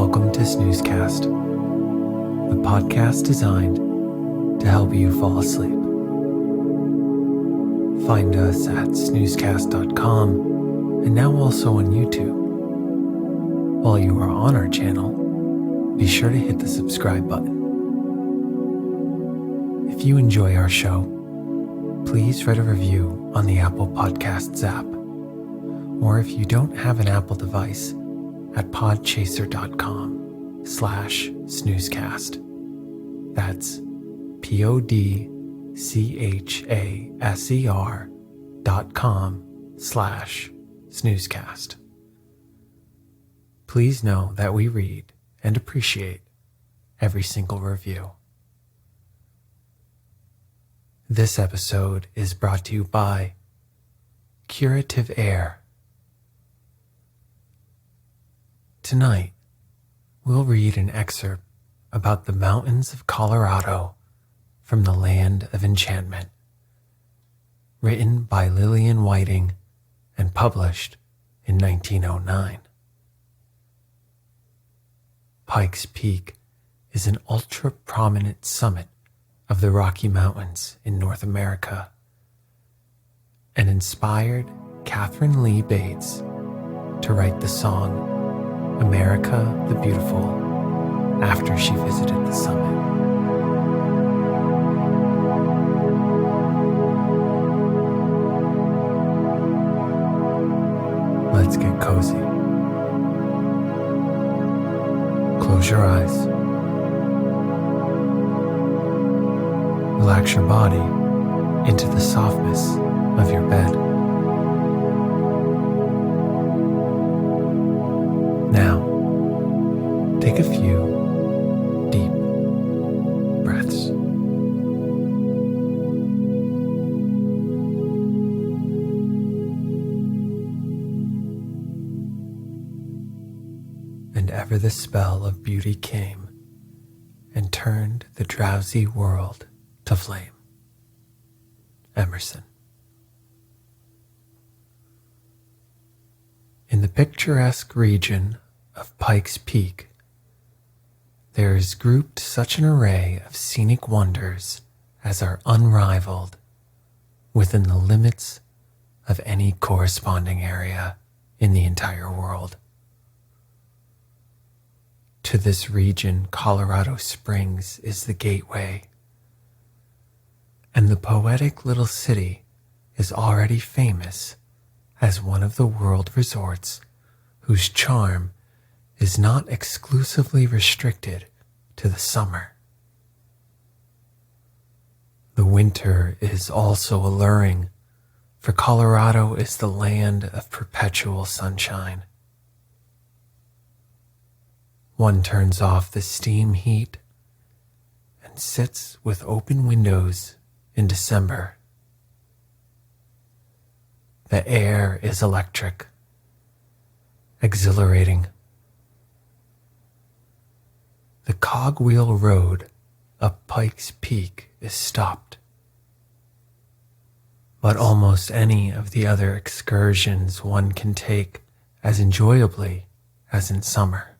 Welcome to Snoozecast, the podcast designed to help you fall asleep. Find us at snoozecast.com and now also on YouTube. While you are on our channel, be sure to hit the subscribe button. If you enjoy our show, please write a review on the Apple Podcasts app, or if you don't have an Apple device, at podchaser.com/snoozecast. That's podchaser.com/snoozecast. Please know that we read and appreciate every single review. This episode is brought to you by Curative Air. Tonight, we'll read an excerpt about the mountains of Colorado from the Land of Enchantment, written by Lilian Whiting and published in 1909. Pikes Peak is an ultra-prominent summit of the Rocky Mountains in North America and inspired Katherine Lee Bates to write the song America the Beautiful after she visited the summit. Let's get cozy. Close your eyes. Relax your body into the softness of your bed. Now, take a few deep breaths. And ever the spell of beauty came and turned the drowsy world to flame. Emerson. In the picturesque region of Pikes Peak, there is grouped such an array of scenic wonders as are unrivaled within the limits of any corresponding area in the entire world. To this region, Colorado Springs is the gateway, and the poetic little city is already famous as one of the world resorts whose charm is not exclusively restricted to the summer. The winter is also alluring, for Colorado is the land of perpetual sunshine. One turns off the steam heat and sits with open windows in December. The air is electric, exhilarating. The cogwheel road up Pikes Peak is stopped, but almost any of the other excursions one can take as enjoyably as in summer.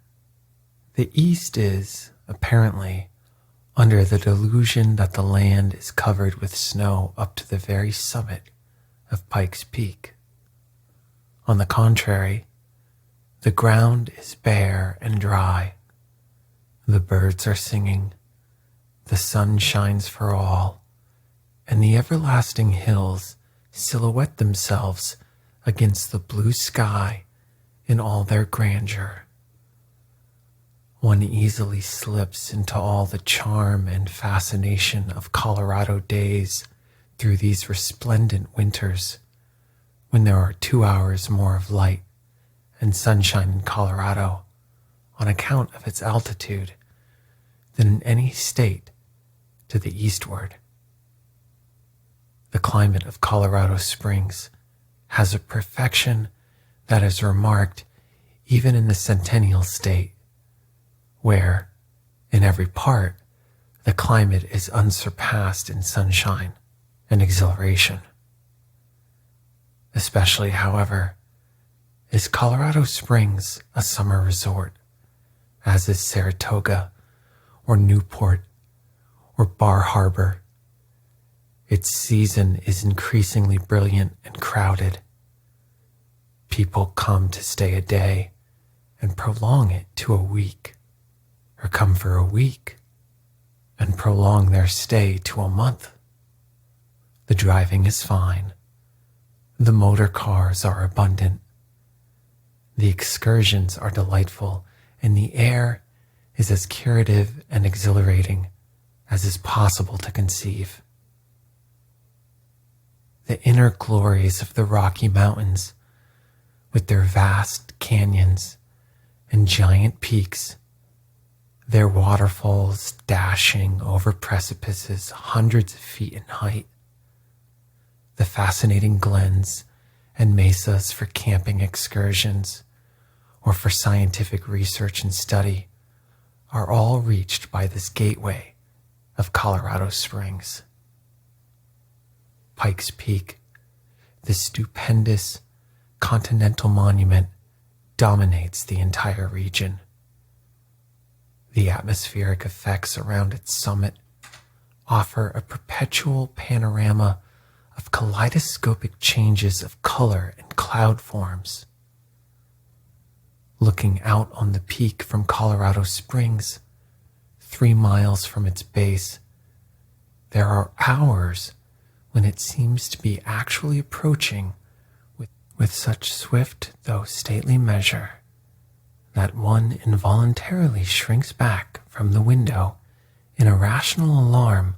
The East is, apparently, under the delusion that the land is covered with snow up to the very summit of Pikes Peak. On the contrary, the ground is bare and dry. The birds are singing, the sun shines for all, and the everlasting hills silhouette themselves against the blue sky in all their grandeur. One easily slips into all the charm and fascination of Colorado days through these resplendent winters, when there are 2 hours more of light and sunshine in Colorado on account of its altitude than in any state to the eastward. The climate of Colorado Springs has a perfection that is remarked even in the Centennial State, where, in every part, the climate is unsurpassed in sunshine and exhilaration. Especially, however, is Colorado Springs a summer resort, as is Saratoga or Newport or Bar Harbor. Its season is increasingly brilliant and crowded. People come to stay a day and prolong it to a week, or come for a week and prolong their stay to a month. The driving is fine. The motor cars are abundant. The excursions are delightful, and the air is as curative and exhilarating as is possible to conceive. The inner glories of the Rocky Mountains, with their vast canyons and giant peaks, their waterfalls dashing over precipices hundreds of feet in height, the fascinating glens and mesas for camping excursions or for scientific research and study, are all reached by this gateway of Colorado Springs. Pikes Peak, this stupendous continental monument, dominates the entire region. The atmospheric effects around its summit offer a perpetual panorama of kaleidoscopic changes of color and cloud forms. Looking out on the peak from Colorado Springs, 3 miles from its base, there are hours when it seems to be actually approaching with such swift though stately measure that one involuntarily shrinks back from the window in irrational alarm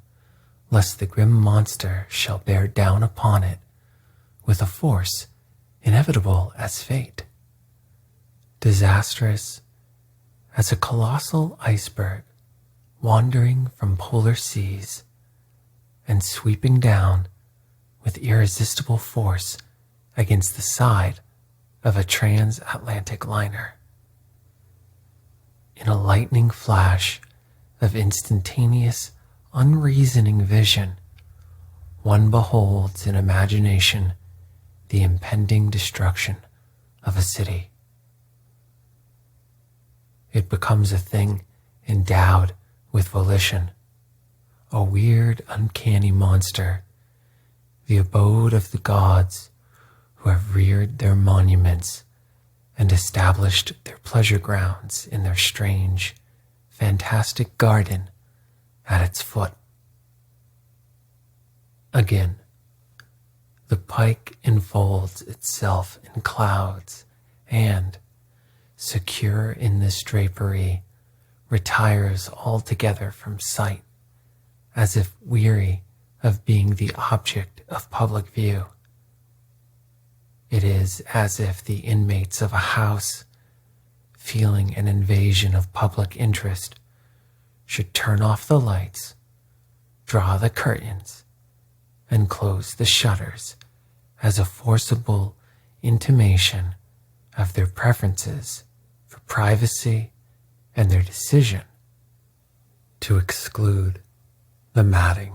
lest the grim monster shall bear down upon it with a force inevitable as fate, disastrous as a colossal iceberg wandering from polar seas and sweeping down with irresistible force against the side of a transatlantic liner. In a lightning flash of instantaneous, unreasoning vision, one beholds in imagination the impending destruction of a city. It becomes a thing endowed with volition, a weird, uncanny monster, the abode of the gods who have reared their monuments and established their pleasure grounds in their strange, fantastic garden at its foot. Again, the pike enfolds itself in clouds and, secure in this drapery, retires altogether from sight, as if weary of being the object of public view. It is as if the inmates of a house, feeling an invasion of public interest, should turn off the lights, draw the curtains, and close the shutters as a forcible intimation of their preferences for privacy and their decision to exclude the madding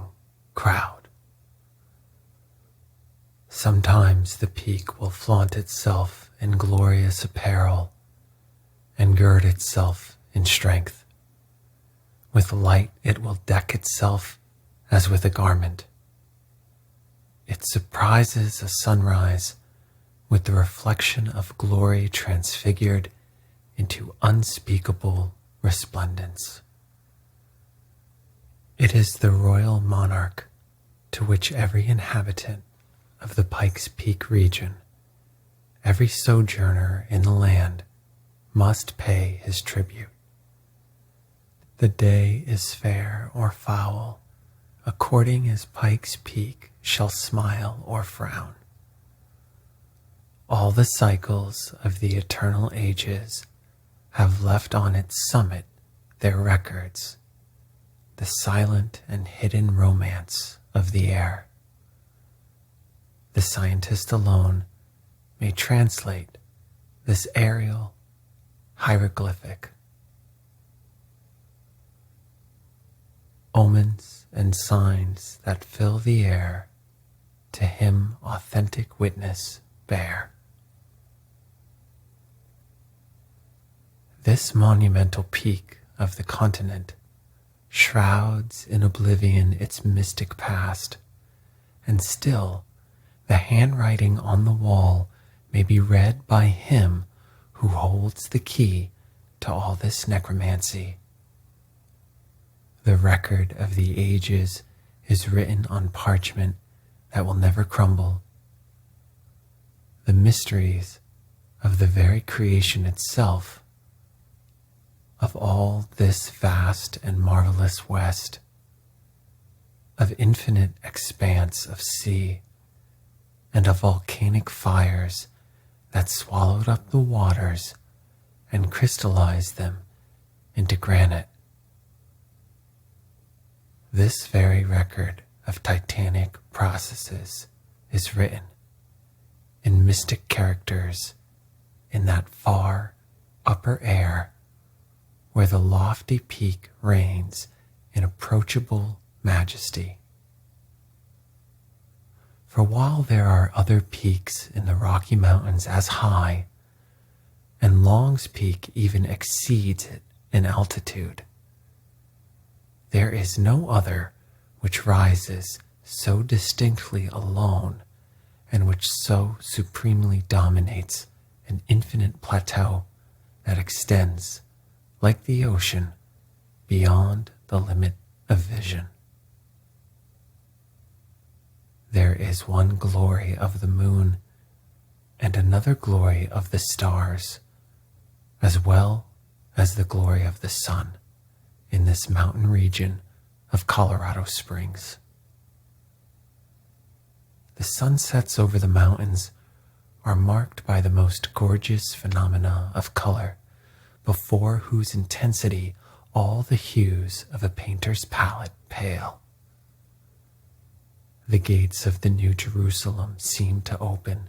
crowd. Sometimes the peak will flaunt itself in glorious apparel and gird itself in strength. With light it will deck itself as with a garment. It surprises a sunrise with the reflection of glory transfigured into unspeakable resplendence. It is the royal monarch to which every inhabitant of the Pikes Peak region, every sojourner in the land, must pay his tribute. The day is fair or foul, according as Pikes Peak shall smile or frown. All the cycles of the eternal ages have left on its summit their records, the silent and hidden romance of the air. The scientist alone may translate this aerial hieroglyphic. Omens and signs that fill the air to him authentic witness bear. This monumental peak of the continent shrouds in oblivion its mystic past, and still the handwriting on the wall may be read by him who holds the key to all this necromancy. The record of the ages is written on parchment that will never crumble. The mysteries of the very creation itself, of all this vast and marvelous West, of infinite expanse of sea, and of volcanic fires that swallowed up the waters and crystallized them into granite. This very record of titanic processes is written in mystic characters in that far upper air where the lofty peak reigns in approachable majesty. For while there are other peaks in the Rocky Mountains as high, and Long's Peak even exceeds it in altitude, there is no other which rises so distinctly alone and which so supremely dominates an infinite plateau that extends, like the ocean, beyond the limit of vision. There is one glory of the moon and another glory of the stars, as well as the glory of the sun in this mountain region of Colorado Springs. The sunsets over the mountains are marked by the most gorgeous phenomena of color, before whose intensity all the hues of a painter's palette pale. The gates of the New Jerusalem seem to open.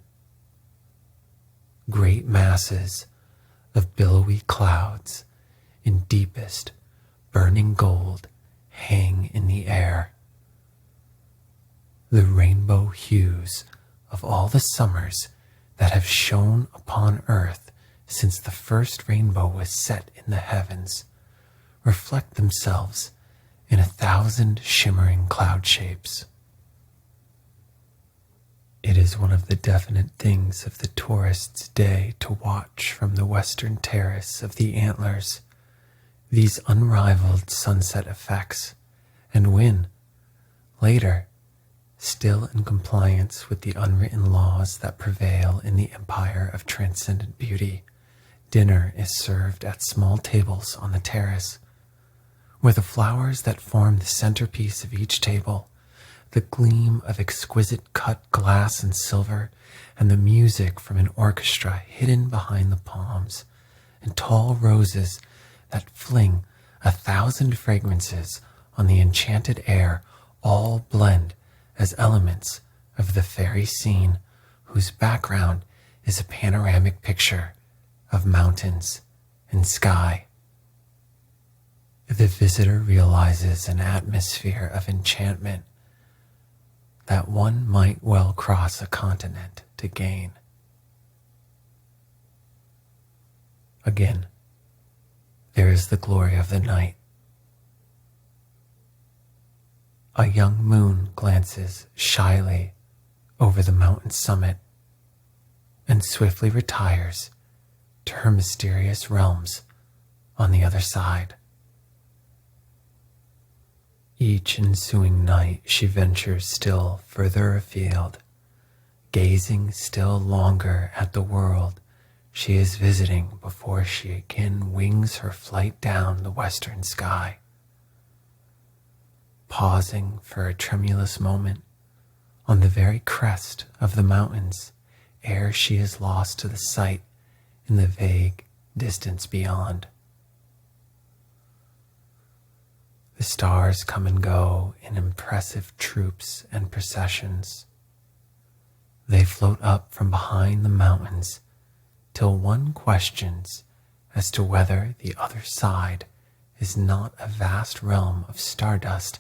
Great masses of billowy clouds in deepest burning gold hang in the air. The rainbow hues of all the summers that have shone upon earth since the first rainbow was set in the heavens reflect themselves in 1,000 shimmering cloud shapes. It is one of the definite things of the tourist's day to watch from the western terrace of the Antlers these unrivaled sunset effects, and when, later, still in compliance with the unwritten laws that prevail in the empire of transcendent beauty, dinner is served at small tables on the terrace, where the flowers that form the centerpiece of each table, the gleam of exquisite cut glass and silver, and the music from an orchestra hidden behind the palms, and tall roses that fling 1,000 fragrances on the enchanted air, all blend as elements of the fairy scene whose background is a panoramic picture of mountains and sky. The visitor realizes an atmosphere of enchantment that one might well cross a continent to gain. Again, there is the glory of the night. A young moon glances shyly over the mountain summit and swiftly retires to her mysterious realms on the other side. Each ensuing night she ventures still further afield, gazing still longer at the world she is visiting before she again wings her flight down the western sky, pausing for a tremulous moment on the very crest of the mountains ere she is lost to the sight in the vague distance beyond. The stars come and go in impressive troops and processions. They float up from behind the mountains till one questions as to whether the other side is not a vast realm of stardust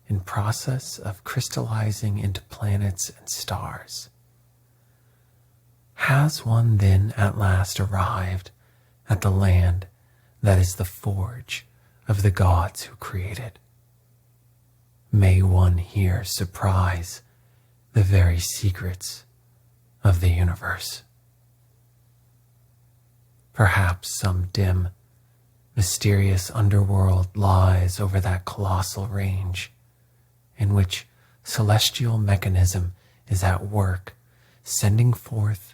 in process of crystallizing into planets and stars. Has one then at last arrived at the land that is the forge of the gods who created. May one here surprise the very secrets of the universe. Perhaps some dim, mysterious underworld lies over that colossal range in which celestial mechanism is at work, sending forth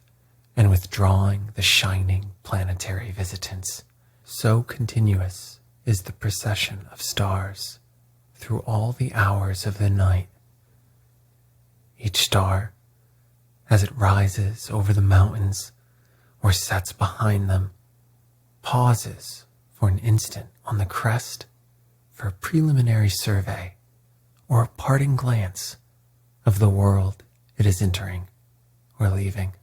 and withdrawing the shining planetary visitants. So continuous is the procession of stars through all the hours of the night. Each star, as it rises over the mountains or sets behind them, pauses for an instant on the crest for a preliminary survey or a parting glance of the world it is entering or leaving.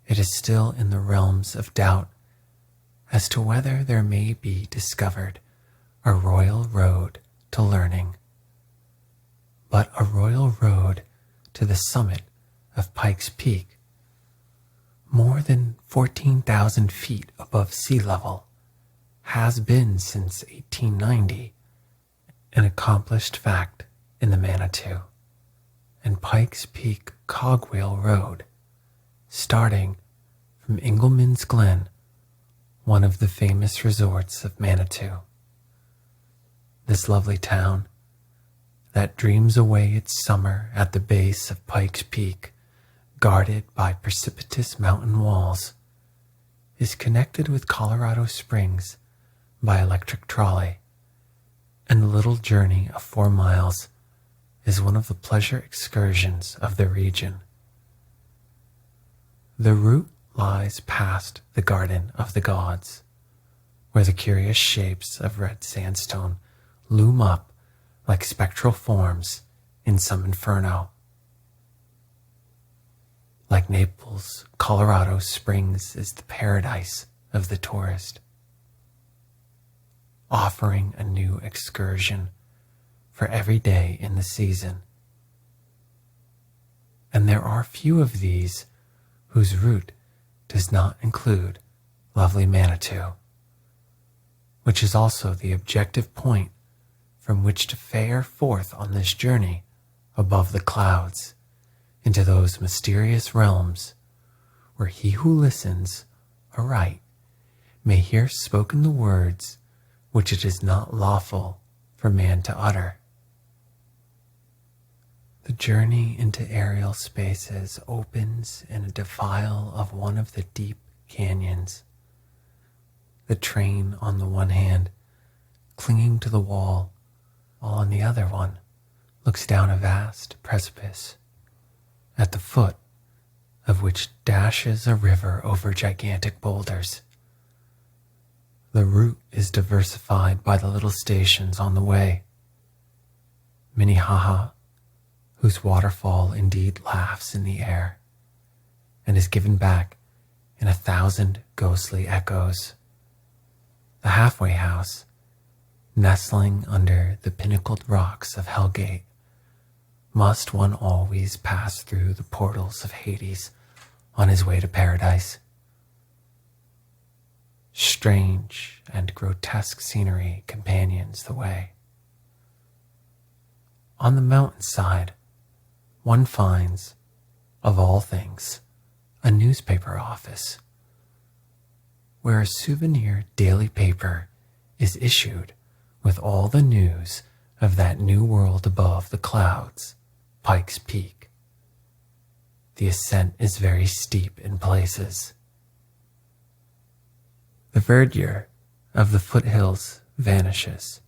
It is still in the realms of doubt as to whether there may be discovered a royal road to learning, but a royal road to the summit of Pikes Peak, more than 14,000 feet above sea level, has been since 1890 an accomplished fact in the Manitou, and Pikes Peak Cogwheel Road, starting from Engelman's Glen, one of the famous resorts of Manitou. This lovely town that dreams away its summer at the base of Pikes Peak, guarded by precipitous mountain walls, is connected with Colorado Springs by electric trolley, and the little journey of 4 miles is one of the pleasure excursions of the region. The route lies past the Garden of the Gods, where the curious shapes of red sandstone loom up like spectral forms in some inferno. Like Naples, Colorado Springs is the paradise of the tourist, offering a new excursion for every day in the season. And there are few of these whose route does not include lovely Manitou, which is also the objective point from which to fare forth on this journey above the clouds into those mysterious realms where he who listens aright may hear spoken the words which it is not lawful for man to utter. The journey into aerial spaces opens in a defile of one of the deep canyons. The train on the one hand, clinging to the wall, while on the other one looks down a vast precipice, at the foot of which dashes a river over gigantic boulders. The route is diversified by the little stations on the way. Minnehaha, whose waterfall indeed laughs in the air and is given back in 1,000 ghostly echoes. The halfway house, nestling under the pinnacled rocks of Hellgate, must one always pass through the portals of Hades on his way to paradise. Strange and grotesque scenery companions the way. On the mountainside, one finds, of all things, a newspaper office, where a souvenir daily paper is issued with all the news of that new world above the clouds, Pikes Peak. The ascent is very steep in places. The verdure of the foothills vanishes.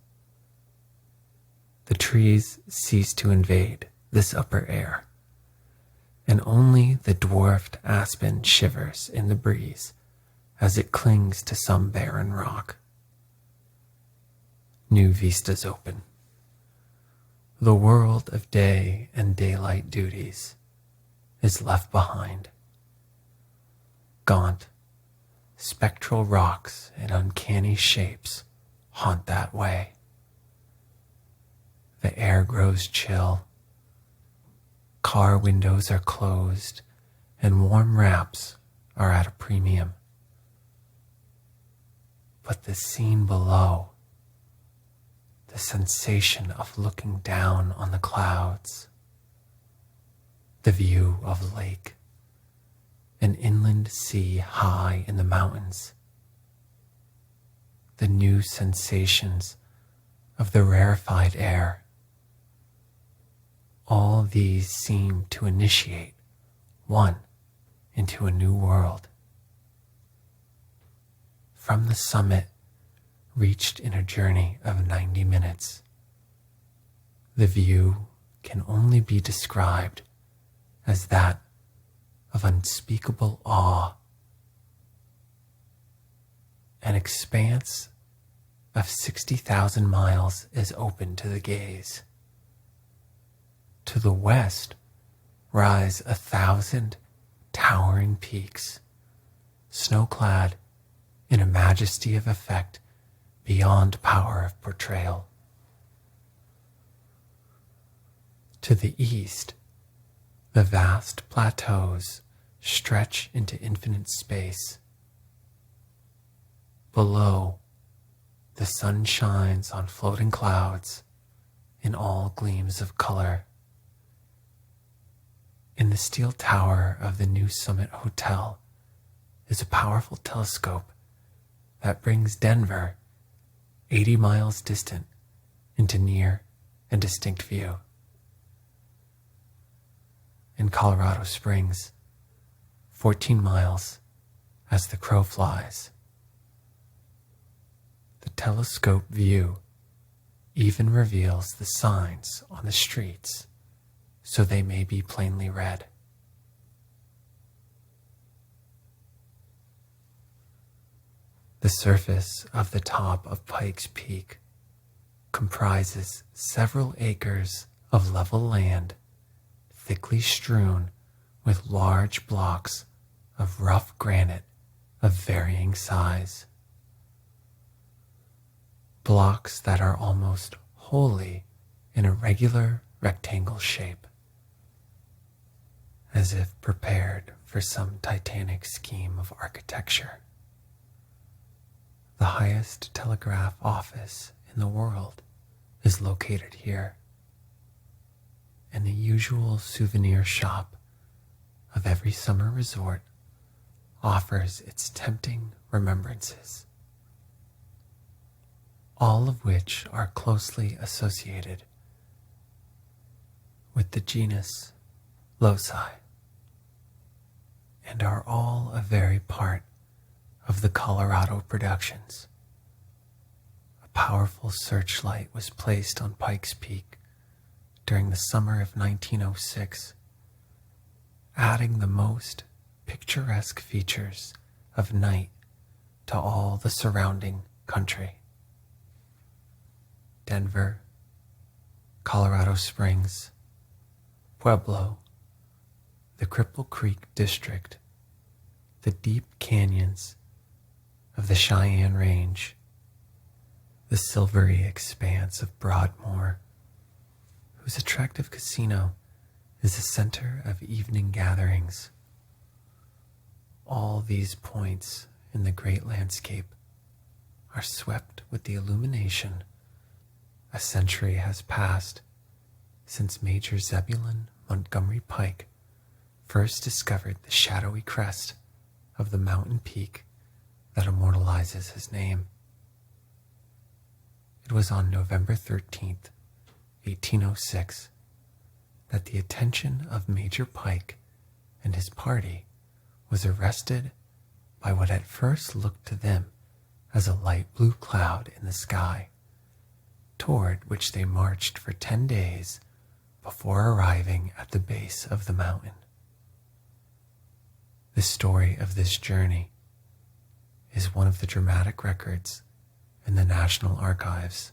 The trees cease to invade this upper air, and only the dwarfed aspen shivers in the breeze as it clings to some barren rock. New vistas open. The world of day and daylight duties is left behind. Gaunt, spectral rocks and uncanny shapes haunt that way. The air grows chill. Car windows are closed and warm wraps are at a premium. but the scene below, the sensation of looking down on the clouds, the view of lake, an inland sea high in the mountains, the new sensations of the rarefied air, all these seem to initiate one into a new world. From the summit, reached in a journey of 90 minutes, the view can only be described as that of unspeakable awe. An expanse of 60,000 miles is open to the gaze. To the west rise 1,000 towering peaks, snow-clad in a majesty of effect beyond power of portrayal. To the east, the vast plateaus stretch into infinite space. Below, the sun shines on floating clouds in all gleams of color. In the steel tower of the New Summit Hotel is a powerful telescope that brings Denver, 80 miles distant, into near and distinct view. In Colorado Springs, 14 miles as the crow flies. The telescope view even reveals the signs on the streets so they may be plainly read. The surface of the top of Pikes Peak comprises several acres of level land thickly strewn with large blocks of rough granite of varying size. Blocks that are almost wholly in a regular rectangle shape, as if prepared for some titanic scheme of architecture. The highest telegraph office in the world is located here, and the usual souvenir shop of every summer resort offers its tempting remembrances, all of which are closely associated with the genus loci, and are all a very part of the Colorado productions. A powerful searchlight was placed on Pikes Peak during the summer of 1906, adding the most picturesque features of night to all the surrounding country. Denver, Colorado Springs, Pueblo, the Cripple Creek District, the deep canyons of the Cheyenne Range, the silvery expanse of Broadmoor, whose attractive casino is the center of evening gatherings. All these points in the great landscape are swept with the illumination. A century has passed since Major Zebulon Montgomery Pike first discovered the shadowy crest of the mountain peak that immortalizes his name. It was on November 13th, 1806, that the attention of Major Pike and his party was arrested by what at first looked to them as a light blue cloud in the sky, toward which they marched for 10 days before arriving at the base of the mountain. The story of this journey is one of the dramatic records in the National Archives.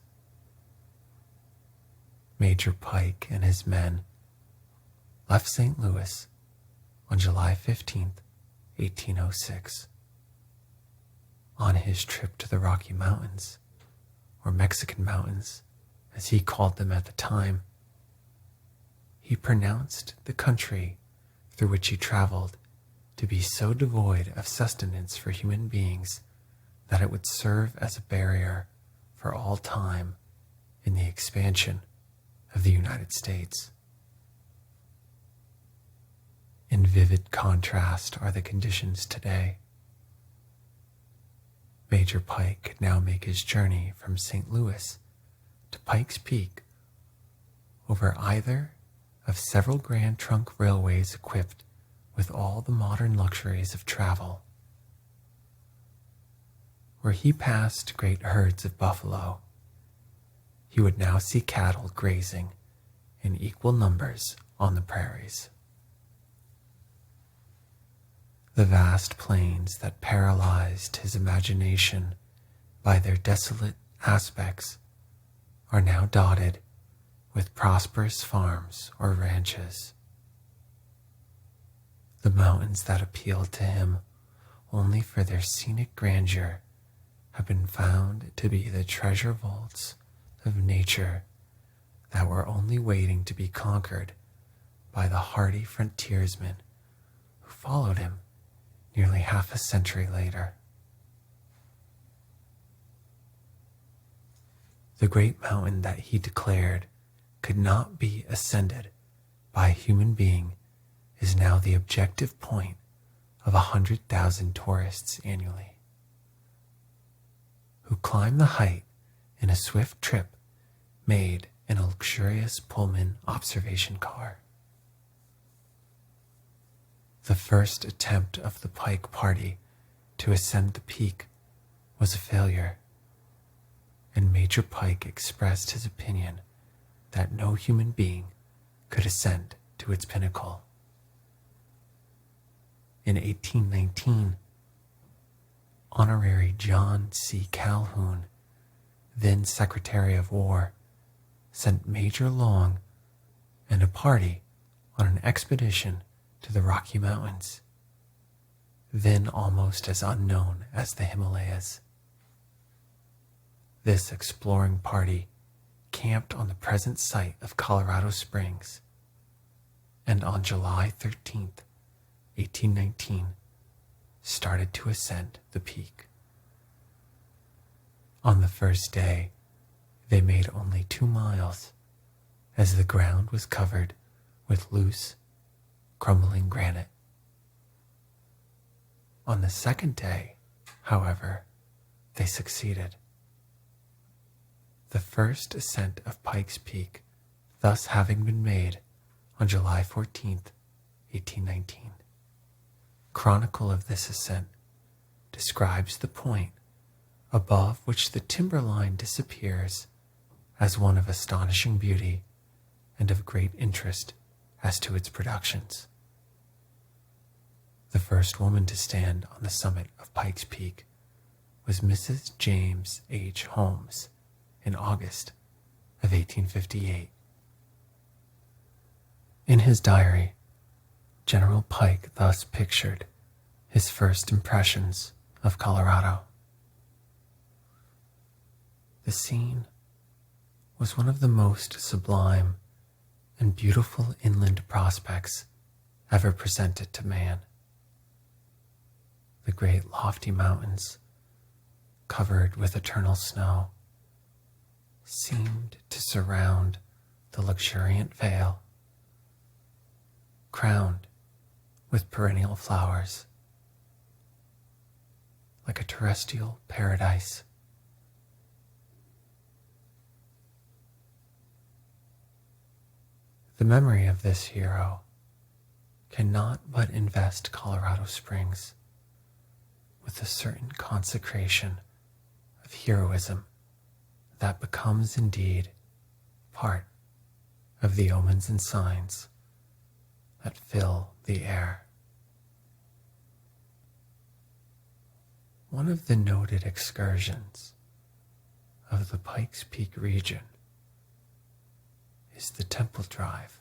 Major Pike and his men left St. Louis on July 15th, 1806. On his trip to the Rocky Mountains, or Mexican Mountains, as he called them at the time, he pronounced the country through which he traveled to be so devoid of sustenance for human beings that it would serve as a barrier for all time in the expansion of the United States. In vivid contrast are the conditions today. Major Pike could now make his journey from St. Louis to Pikes Peak over either of several Grand Trunk railways equipped with all the modern luxuries of travel. Where he passed great herds of buffalo, he would now see cattle grazing in equal numbers on the prairies. The vast plains that paralyzed his imagination by their desolate aspects are now dotted with prosperous farms or ranches. The mountains that appealed to him only for their scenic grandeur have been found to be the treasure vaults of nature that were only waiting to be conquered by the hardy frontiersmen who followed him nearly half a century later. The great mountain that he declared could not be ascended by a human being is now the objective point of 100,000 tourists annually, who climb the height in a swift trip made in a luxurious Pullman observation car. The first attempt of the Pike party to ascend the peak was a failure, and Major Pike expressed his opinion that no human being could ascend to its pinnacle. In 1819, Honorary John C. Calhoun, then Secretary of War, sent Major Long and a party on an expedition to the Rocky Mountains, then almost as unknown as the Himalayas. This exploring party camped on the present site of Colorado Springs, and on July 13th, 1819, started to ascend the peak. On the first day, they made only 2 miles, as the ground was covered with loose, crumbling granite. On the second day, however, they succeeded. The first ascent of Pikes Peak thus having been made on July 14th, 1819. Chronicle of this ascent describes the point above which the timberline disappears as one of astonishing beauty and of great interest as to its productions. The first woman to stand on the summit of Pikes Peak was Mrs. James H. Holmes in August of 1858. In his diary, General Pike thus pictured his first impressions of Colorado. The scene was one of the most sublime and beautiful inland prospects ever presented to man. The great lofty mountains, covered with eternal snow, seemed to surround the luxuriant vale, crowned with perennial flowers, like a terrestrial paradise. The memory of this hero cannot but invest Colorado Springs with a certain consecration of heroism that becomes indeed part of the omens and signs that fill the air. One of the noted excursions of the Pikes Peak region is the Temple Drive,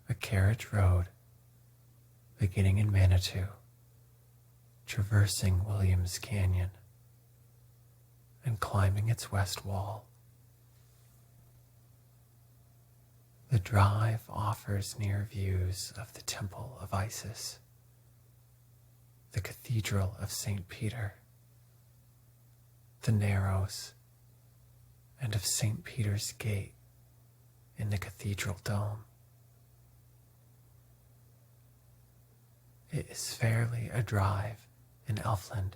a carriage road beginning in Manitou, traversing Williams Canyon, and climbing its west wall. The drive offers near views of the Temple of Isis, the Cathedral of St. Peter, the Narrows, and of St. Peter's Gate in the Cathedral Dome. It is fairly a drive in Elfland,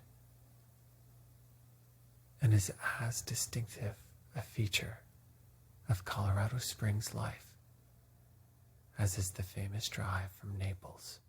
and is as distinctive a feature of Colorado Springs life as is the famous drive from Naples